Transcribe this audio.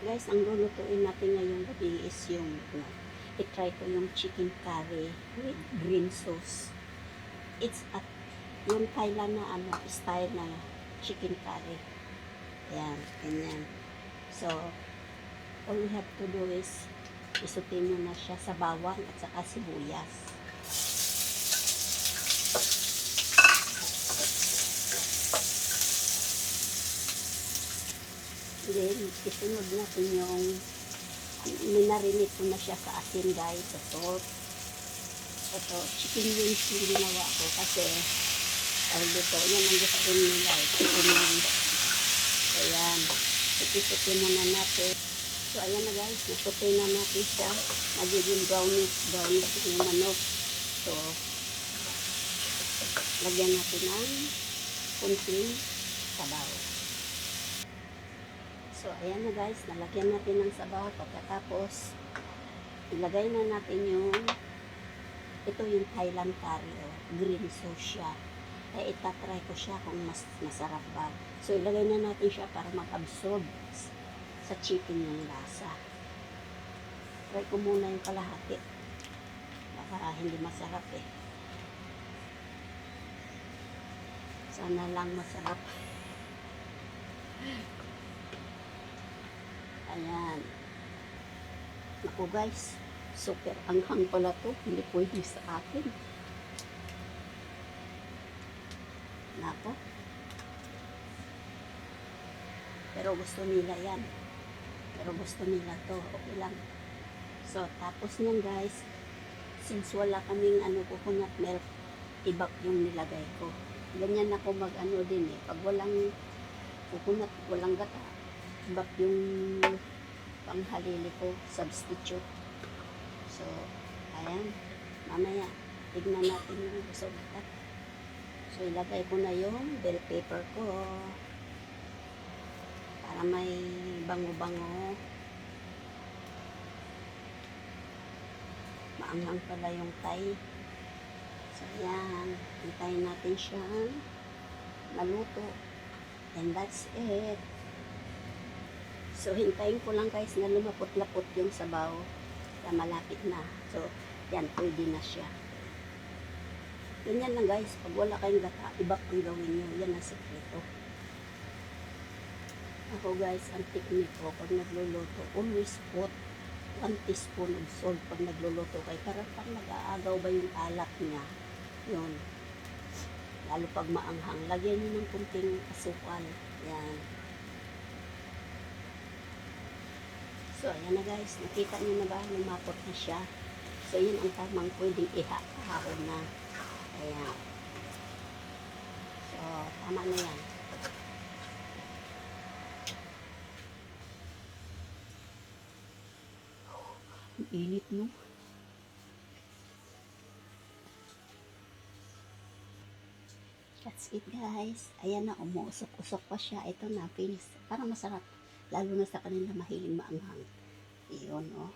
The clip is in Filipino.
Guys, ang lulutuin natin ngayong gabi is yung, i-try ko yung chicken curry with green sauce. It's at yung Thailand na style na chicken curry. Ayan, ganyan. So, all we have to do is isutin mo na siya sa bawang at saka sibuyas. Then, isunod natin yung minarinate ko na siya sa asin guys, sa salt. Ito, chicken wings yung ginawa ko kasi dito, yan ang gusto nila, chicken wings. Ayan, suti-suti muna natin. So, ayan na guys, nasuti na natin siya. Nagiging brownish yung manok. So, lagyan natin ng kunting sabaw. So, ayan na guys, nalagyan natin ng sabaw. Pagkatapos, ilagay na natin ito yung Thailand curry, green sauce siya. Kaya itatry ko siya kung mas masarap ba. So, ilagay na natin siya para mag-absorb sa chicken yung lasa. Try ko muna yung kalahati. Baka hindi masarap eh. Sana lang masarap. Ayan. Naku guys, super anghang pala to. Hindi pwede sa akin. Naku. Pero gusto nila yan. Pero gusto nila to. Okay lang. So, tapos niyan guys, since wala kaming coconut milk, ibak yung nilagay ko. Ganyan ako din eh. Pag walang coconut, walang gata, ibak yung panghalili ko, substitute. So, ayan. Mamaya, tignan natin yung resulta. So, ilagay ko na yung bell pepper ko para may bango-bango. Maanghang pala yung Thai. So, ayan. Hintayin natin siyang maluto. And that's it. So, hintayin ko lang guys na lumapot-lapot yung sabaw na malapit na. So, yan, pwede na siya. Ganyan lang guys. Pag wala kayong gata, ibak ang gawin nyo. Yan ang sekreto. Ako guys, ang technique ko pag nagluluto, always put 1 teaspoon of salt pag nagluluto kayo. Para pag nag-aagaw ba yung alat niya, yun. Lalo pag maanghang, lagyan nyo ng kunting asukal. Yan. So, ayan na guys. Nakita nyo na ba? Lumapot na siya. So, yun ang tamang pwedeng ihahon na. Ayan. So, tama na yan. Ang init no? That's it guys. Ayan na, umuusok-usok pa siya. Ito na, finish. Parang masarap. Lalo na sa kanila mahiling maanghang. Iyon, oh.